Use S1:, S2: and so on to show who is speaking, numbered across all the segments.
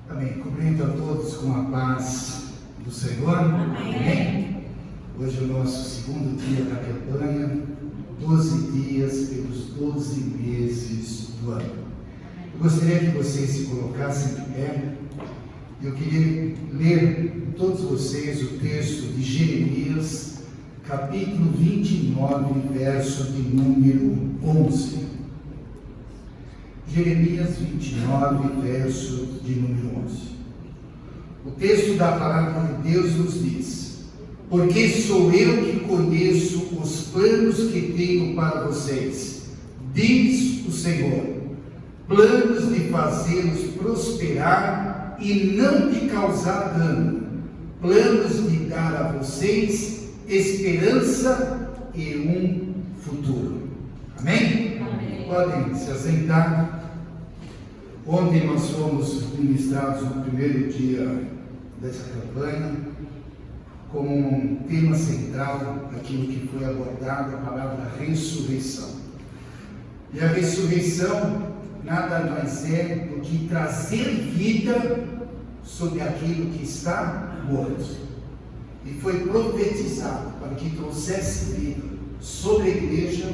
S1: Amém. Cumprimento a todos com a paz do Senhor. Amém. Hoje é o nosso segundo dia da campanha, 12 dias pelos 12 meses do ano. Eu gostaria que vocês se colocassem de pé. Eu queria ler com todos vocês o texto de Jeremias, capítulo 29, verso de número 11. Jeremias 29, verso de número 11. O texto da palavra de Deus nos diz: porque sou eu que conheço os planos que tenho para vocês, diz o Senhor, planos de fazê-los prosperar e não de causar dano, planos de dar a vocês esperança e um futuro. Amém? Amém. Podem se assentar. Ontem nós fomos ministrados no primeiro dia dessa campanha, como um tema central daquilo que foi abordado, a palavra ressurreição. E a ressurreição nada mais é do que trazer vida sobre aquilo que está morto. E foi profetizado para que trouxesse vida sobre a igreja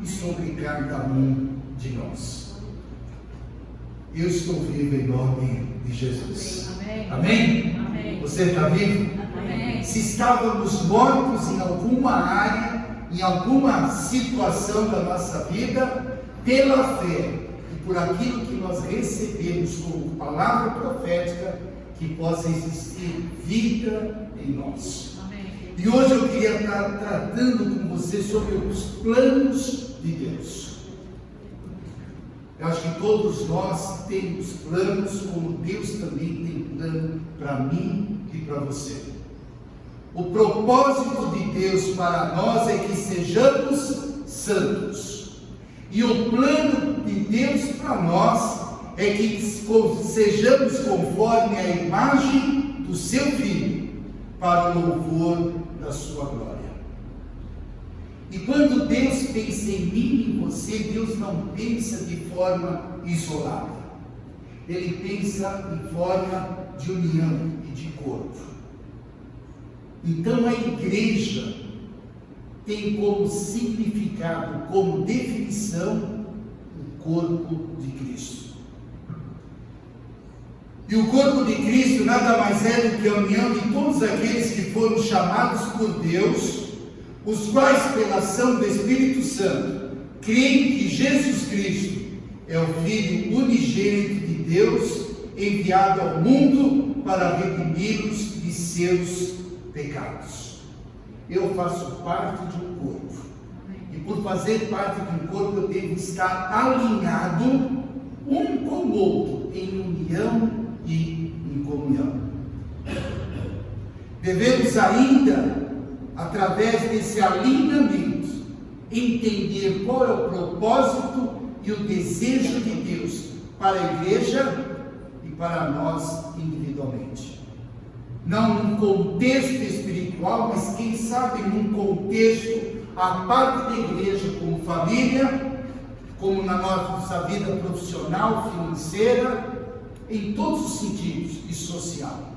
S1: e sobre cada um de nós. Eu estou vivo em nome de Jesus. Amém? Amém? Amém. Você está vivo? Amém. Se estávamos mortos em alguma área, em alguma situação da nossa vida, pela fé e por aquilo que nós recebemos como palavra profética, que possa existir vida em nós. Amém. E hoje eu queria estar tratando com você sobre os planos de Deus. Eu acho que todos nós temos planos, como Deus também tem plano para mim e para você. O propósito de Deus para nós é que sejamos santos. E o plano de Deus para nós é que sejamos conforme a imagem do seu Filho, para o louvor da sua glória. E quando Deus pensa em mim e em você, Deus não pensa de forma isolada. Ele pensa em forma de união e de corpo. Então a igreja tem como significado, como definição, o corpo de Cristo. E o corpo de Cristo nada mais é do que a união de todos aqueles que foram chamados por Deus, os quais, pela ação do Espírito Santo, creem que Jesus Cristo é o Filho unigênito de Deus, enviado ao mundo para redimi-los de seus pecados. Eu faço parte de um corpo, e por fazer parte de um corpo, eu devo estar alinhado um com o outro, em união e em comunhão. Devemos ainda, através desse alinhamento, entender qual é o propósito e o desejo de Deus para a igreja e para nós individualmente. Não num contexto espiritual, mas quem sabe num contexto à parte da igreja, como família, como na nossa vida profissional, financeira, em todos os sentidos, e social.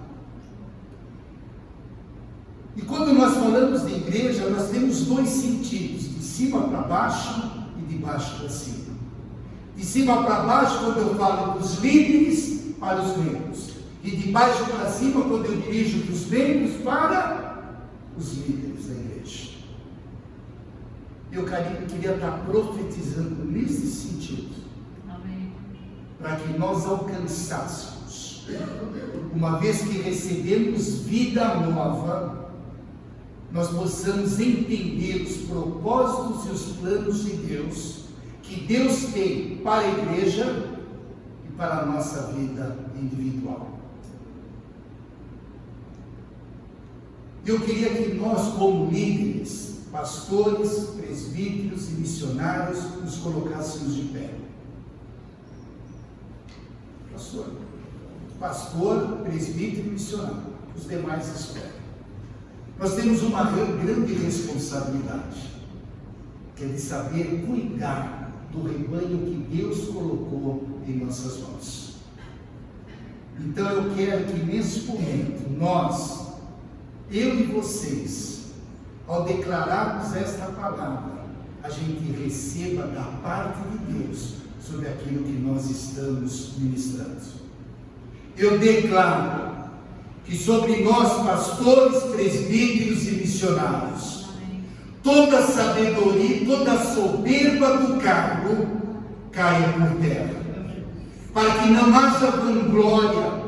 S1: E quando nós falamos de igreja, nós temos dois sentidos, de cima para baixo e de baixo para cima. De cima para baixo, quando eu falo dos líderes para os membros. E de baixo para cima, quando eu dirijo dos membros para os líderes da igreja. Eu queria estar profetizando nesse sentido. Amém. Para que nós alcançássemos, uma vez que recebemos vida nova, nós possamos entender os propósitos e os planos de Deus, que Deus tem para a igreja e para a nossa vida individual. Eu queria que nós, como líderes, pastores, presbíteros e missionários, nos colocássemos de pé. Pastor, presbítero e missionário, os demais esperam. Nós temos uma grande responsabilidade, que é de saber cuidar do rebanho que Deus colocou em nossas mãos. Então eu quero que nesse momento, nós, eu e vocês, ao declararmos esta palavra, a gente receba da parte de Deus sobre aquilo que nós estamos ministrando. Eu declaro que sobre nós, pastores, presbíteros e missionários, toda sabedoria, toda soberba do cargo caia por terra, para que não haja vanglória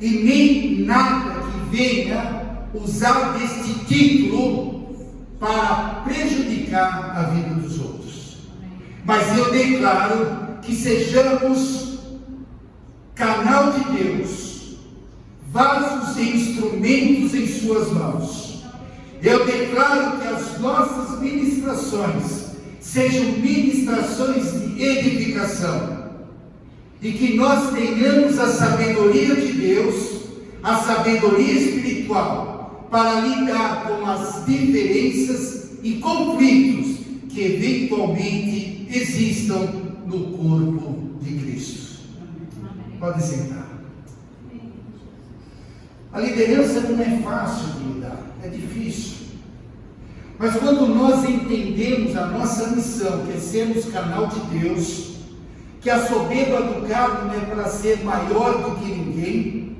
S1: e nem nada que venha usar deste título para prejudicar a vida dos outros. Mas eu declaro que sejamos canal de Deus, vasos e instrumentos em suas mãos. Eu declaro que as nossas ministrações sejam ministrações de edificação, e que nós tenhamos a sabedoria de Deus, a sabedoria espiritual, para lidar com as diferenças e conflitos que eventualmente existam no corpo de Cristo. Pode sentar. A liderança não é fácil de lidar, é difícil. Mas quando nós entendemos a nossa missão, que é sermos canal de Deus, que a soberba do cargo não é para ser maior do que ninguém,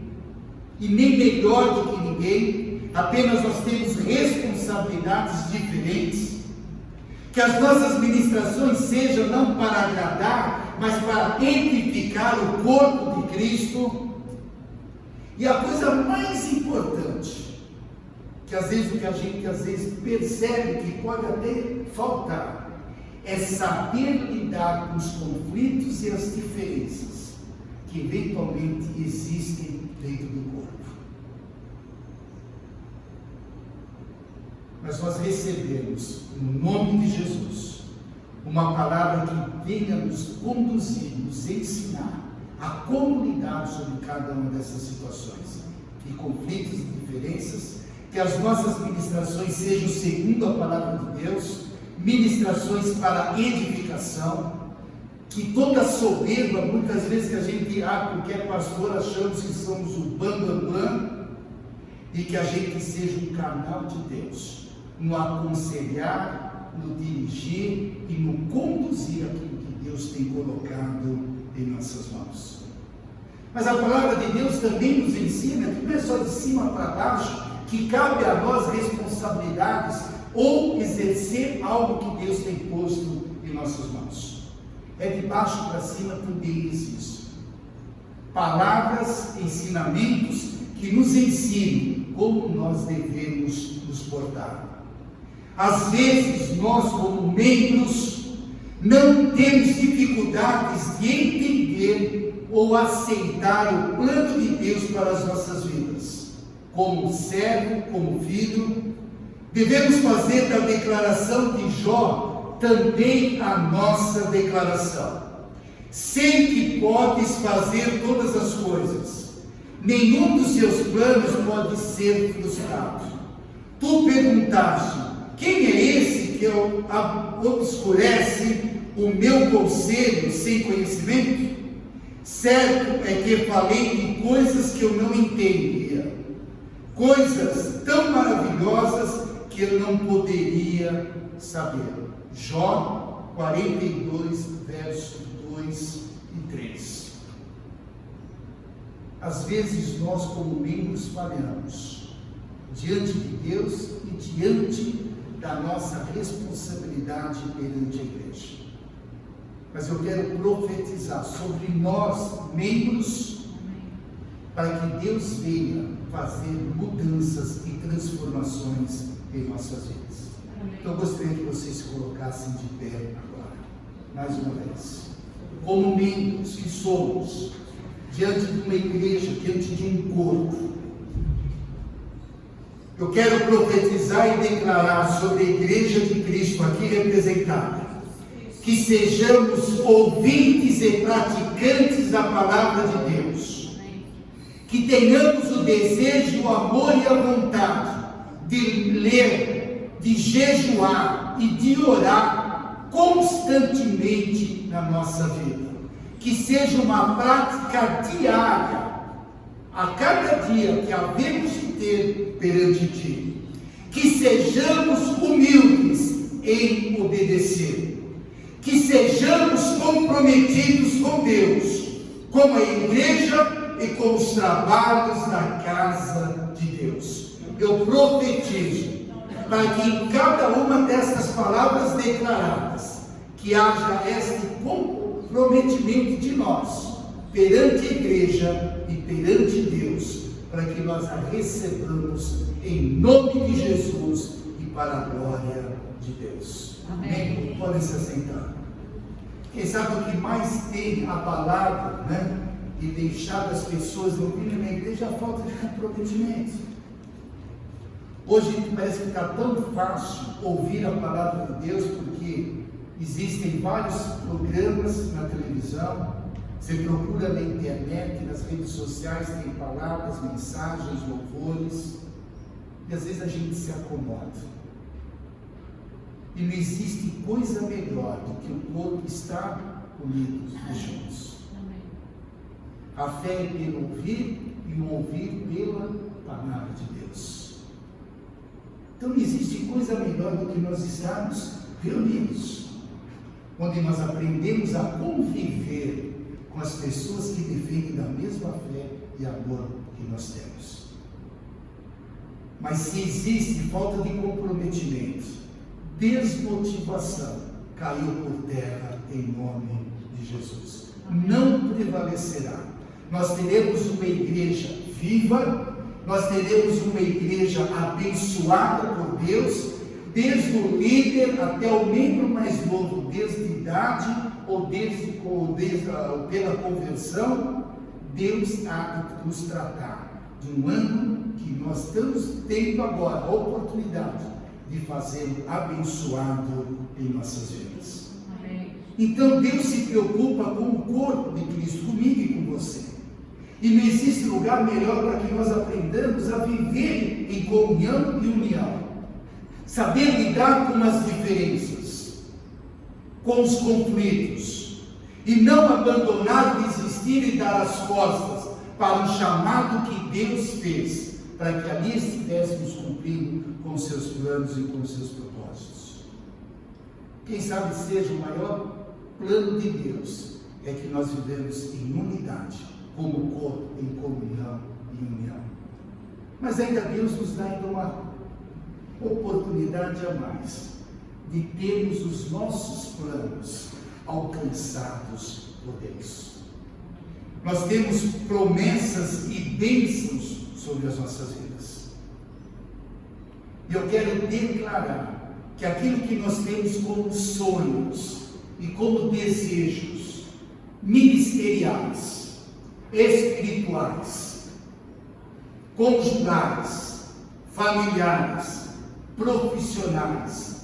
S1: e nem melhor do que ninguém, apenas nós temos responsabilidades diferentes, que as nossas ministrações sejam não para agradar, mas para edificar o corpo de Cristo. E a coisa mais importante, que às vezes o que a gente percebe que pode até faltar, é saber lidar com os conflitos e as diferenças que eventualmente existem dentro do corpo. Mas nós recebemos, no nome de Jesus, uma palavra que venha nos conduzir, nos ensinar a como lidar sobre cada uma dessas situações e conflitos e diferenças, que as nossas ministrações sejam segundo a palavra de Deus, ministrações para edificação, que toda soberba, muitas vezes que a gente porque é pastor, achamos que somos o bam, e que a gente seja um canal de Deus, no aconselhar, no dirigir e no conduzir aquilo que Deus tem colocado em nossas mãos. Mas a palavra de Deus também nos ensina que não é só de cima para baixo, que cabe a nós responsabilidades ou exercer algo que Deus tem posto em nossas mãos. É de baixo para cima também existe. Palavras, ensinamentos que nos ensinam como nós devemos nos portar. Às vezes nós, como membros, não temos dificuldades de entender ou aceitar o plano de Deus para as nossas vidas. Como servo, como filho, devemos fazer da declaração de Jó também a nossa declaração. Sei que podes fazer todas as coisas, nenhum dos seus planos pode ser frustrado. Tu perguntaste: quem é esse que obscurece o meu conselho sem conhecimento? Certo é que falei de coisas que eu não entendia, coisas tão maravilhosas que eu não poderia saber. Jó 42, versos 2 e 3. Às vezes nós, como membros, falhamos diante de Deus e diante da nossa responsabilidade perante a igreja. Mas eu quero profetizar sobre nós, membros, para que Deus venha fazer mudanças e transformações em nossas vidas. Então eu gostaria que vocês se colocassem de pé agora, mais uma vez. Como membros que somos, diante de uma igreja, diante de um corpo, eu quero profetizar e declarar sobre a igreja de Cristo aqui representada, que sejamos ouvintes e praticantes da palavra de Deus, que tenhamos o desejo, o amor e a vontade de ler, de jejuar e de orar constantemente na nossa vida, que seja uma prática diária a cada dia que havemos de ter perante Ti, que sejamos humildes em obedecer, que sejamos comprometidos com Deus, como a igreja e com os trabalhos da casa de Deus. Eu profetizo para que em cada uma destas palavras declaradas, que haja este comprometimento de nós, perante a igreja e perante Deus, para que nós a recebamos em nome de Jesus e para a glória de Deus. Amém? Podem se assentar. Quem sabe o que mais tem abalado, e deixado as pessoas não virem na igreja é a falta de comprometimento. Hoje parece que está tão fácil ouvir a palavra de Deus, porque existem vários programas na televisão, você procura na internet, nas redes sociais, tem palavras, mensagens, louvores, e às vezes a gente se acomoda. E não existe coisa melhor do que o corpo estar unido juntos. A fé é pelo ouvir e o ouvir pela palavra de Deus. Então não existe coisa melhor do que nós estarmos reunidos, onde nós aprendemos a conviver com as pessoas que defendem da mesma fé e amor que nós temos. Mas se existe falta de comprometimento, desmotivação, caiu por terra em nome de Jesus. Não prevalecerá. Nós teremos uma igreja viva, nós teremos uma igreja abençoada por Deus, desde o líder até o membro mais novo, desde idade ou pela conversão. Deus há de nos tratar de um ano que nós estamos tendo agora a oportunidade de fazê-lo abençoado em nossas vidas. Amém. Então Deus se preocupa com o corpo de Cristo, comigo e com você. E não existe lugar melhor para que nós aprendamos a viver em comunhão e união, saber lidar com as diferenças, com os conflitos, e não abandonar, desistir e dar as costas para o chamado que Deus fez, para que ali estivéssemos cumprindo com seus planos e com seus propósitos. Quem sabe seja o maior plano de Deus, é que nós vivemos em unidade, como corpo, em comunhão e união. Mas ainda Deus nos dá ainda uma oportunidade a mais, de termos os nossos planos alcançados por Deus. Nós temos promessas e bênçãos sobre as nossas vidas. E eu quero declarar que aquilo que nós temos como sonhos e como desejos ministeriais, espirituais, conjugais, familiares, profissionais,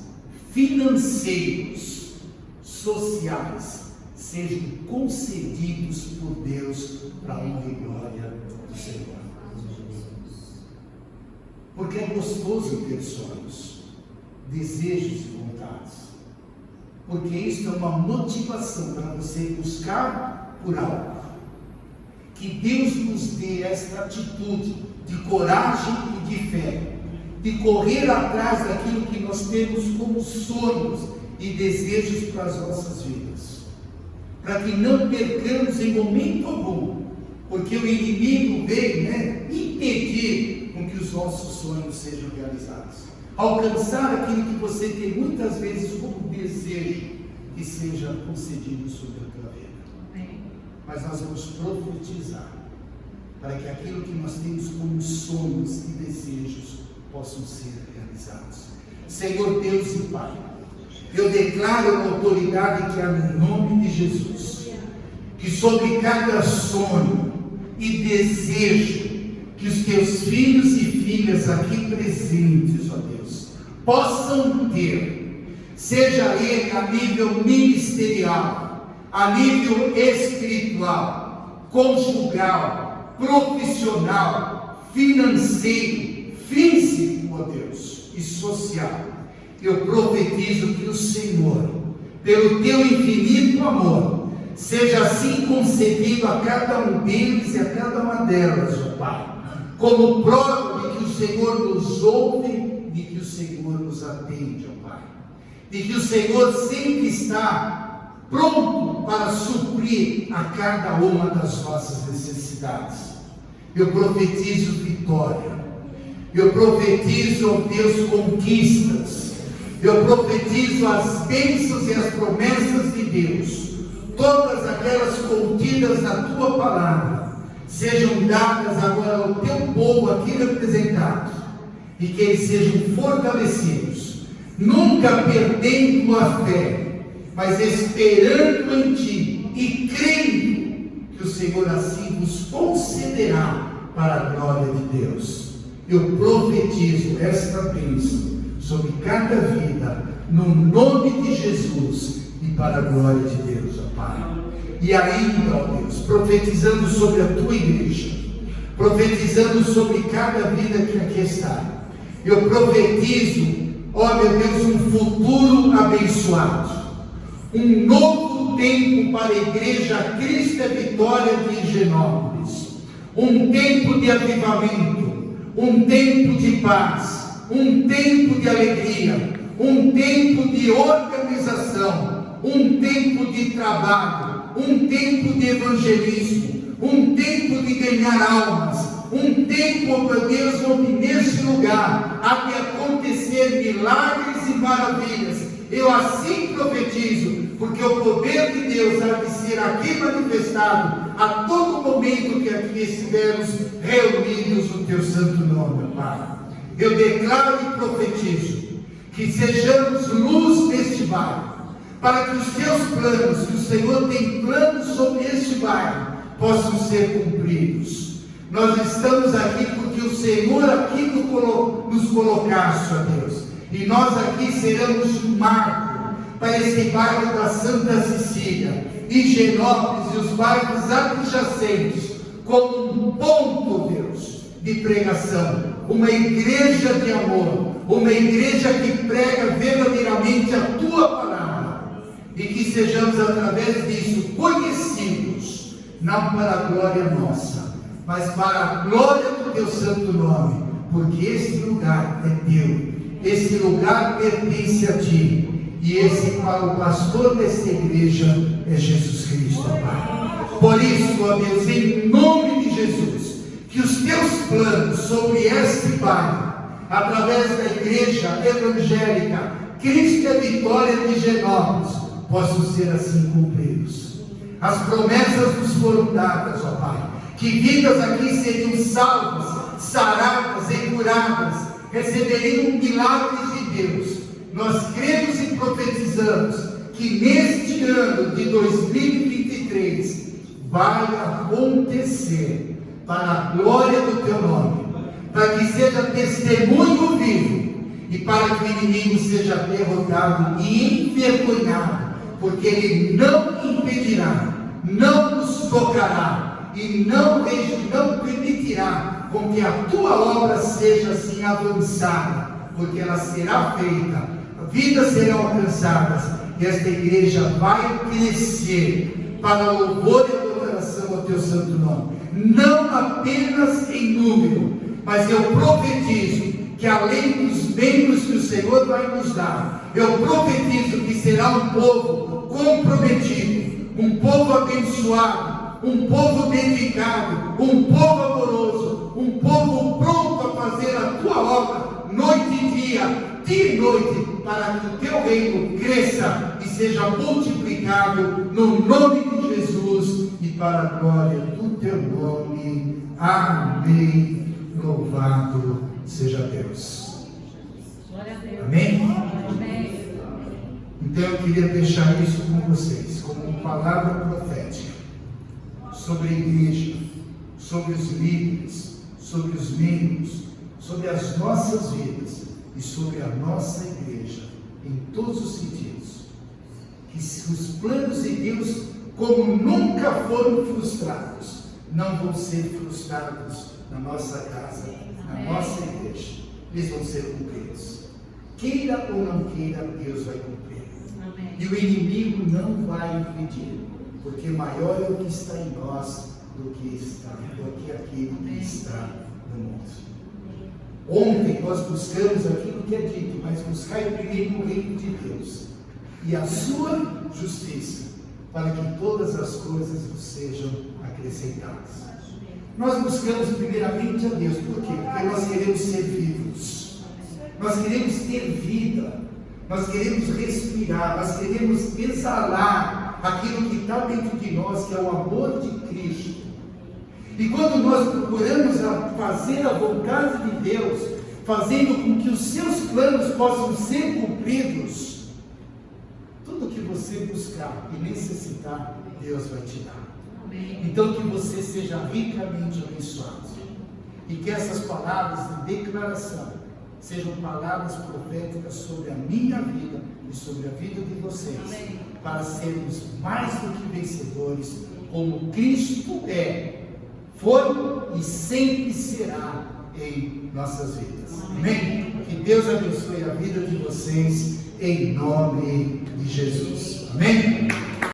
S1: financeiros, sociais, sejam concedidos por Deus para a honra e glória do Senhor. Porque é gostoso ter sonhos, desejos e vontades, porque isso é uma motivação para você buscar por algo. Que Deus nos dê esta atitude de coragem e de fé, de correr atrás daquilo que nós temos como sonhos e desejos para as nossas vidas, para que não percamos em momento algum, porque o inimigo veio impedir com que os nossos sonhos sejam realizados, alcançar aquilo que você tem muitas vezes como desejo que seja concedido sobre a tua vida. Mas nós vamos profetizar para que aquilo que nós temos como sonhos e desejos possam ser realizados. Senhor Deus e Pai, eu declaro a autoridade que há no nome de Jesus, que sobre cada sonho e desejo que os teus filhos e filhas aqui presentes, ó Deus, possam ter, seja ele a nível ministerial, a nível espiritual, conjugal, profissional, financeiro, físico, ó Deus, e social. Eu profetizo que o Senhor, pelo teu infinito amor, seja assim concedido a cada um deles e a cada uma delas, ó Pai, como prova de que o Senhor nos ouve, de que o Senhor nos atende, ó Pai, de que o Senhor sempre está pronto para suprir a cada uma das nossas necessidades. Eu profetizo vitória, eu profetizo, ó Deus, conquistas, eu profetizo as bênçãos e as promessas de Deus, todas aquelas contidas na Tua palavra, sejam dadas agora ao Teu povo aqui representado, e que eles sejam fortalecidos, nunca perdendo a fé, mas esperando em Ti e crendo que o Senhor assim vos concederá para a glória de Deus. Eu profetizo esta bênção sobre cada vida, no nome de Jesus e para a glória de Deus, ó Pai. E ainda, ó Deus, profetizando sobre a Tua igreja, profetizando sobre cada vida que aqui está, eu profetizo, ó meu Deus, um futuro abençoado, um novo tempo para a igreja Cristo é Vitória de Higienópolis, um tempo de avivamento, um tempo de paz, um tempo de alegria, um tempo de organização, um tempo de trabalho, um tempo de evangelismo, um tempo de ganhar almas, um tempo, meu Deus, onde neste lugar há de acontecer milagres e maravilhas. Eu assim profetizo, porque o poder de Deus há de ser aqui manifestado a todo momento que aqui estivermos reunidos no Teu santo nome, Pai. Eu declaro e profetizo que sejamos luz neste bairro, para que os Teus planos, que o Senhor tem planos sobre este bairro, possam ser cumpridos. Nós estamos aqui porque o Senhor aqui nos colocaste, ó Deus, e nós aqui seremos um marco para esse bairro da Santa Cecília, Higienópolis e os bairros adjacentes, como um ponto, Deus, de pregação, uma igreja de amor, uma igreja que prega verdadeiramente a Tua palavra, e que sejamos através disso conhecidos, não para a glória nossa, mas para a glória do Teu santo nome, porque este lugar é Teu, este lugar pertence a Ti, e esse para o pastor desta igreja é Jesus Cristo, Pai. Por isso, ó Deus, em nome de Jesus, que os Teus planos sobre este bairro, através da igreja evangélica Cristo é Vitória de Higienópolis, possam ser assim cumpridos. As promessas nos foram dadas, ó Pai, que vidas aqui seriam salvas, saradas e curadas, receberiam milagres de Deus. Nós cremos e profetizamos que neste ano de 2023 vai acontecer para a glória do Teu nome, para que seja testemunho vivo e para que o inimigo seja derrotado e envergonhado, porque ele não impedirá, não nos tocará e não permitirá com que a Tua obra seja assim avançada, porque ela será feita, vidas serão alcançadas e esta igreja vai crescer para louvor e adoração ao Teu santo nome, não apenas em número, mas eu profetizo que além dos membros que o Senhor vai nos dar, eu profetizo que será um povo comprometido, um povo abençoado, um povo dedicado, um povo amoroso, um povo pronto a fazer a Tua obra, noite e dia e noite, para que o Teu reino cresça e seja multiplicado no nome de Jesus e para a glória do Teu nome. Amém. Louvado seja Deus. Amém? Amém. Então eu queria deixar isso com vocês, como uma palavra profética sobre a igreja, sobre os líderes, sobre os membros, sobre as nossas vidas e sobre a nossa igreja, em todos os sentidos. Que os planos de Deus, como nunca foram frustrados, não vão ser frustrados na nossa casa, na nossa igreja. Eles vão ser cumpridos. Queira ou não queira, Deus vai cumprir. Amém. E o inimigo não vai impedir. porque maior é o que está em nós do que aquele que está no mundo. Ontem nós buscamos aquilo que é dito, mas buscai primeiro o reino de Deus e a sua justiça, para que todas as coisas nos sejam acrescentadas. Nós buscamos primeiramente a Deus, por quê? Porque nós queremos ser vivos, nós queremos ter vida, nós queremos respirar, nós queremos exalar aquilo que está dentro de nós, que é o amor de Cristo. E quando nós procuramos fazer a vontade de Deus, fazendo com que os seus planos possam ser cumpridos, tudo que você buscar e necessitar, Deus vai te dar. Então que você seja ricamente abençoado. E que essas palavras de declaração sejam palavras proféticas sobre a minha vida e sobre a vida de vocês. Amém. Para sermos mais do que vencedores, como Cristo foi e sempre será em nossas vidas. Amém? Que Deus abençoe a vida de vocês, em nome de Jesus. Amém?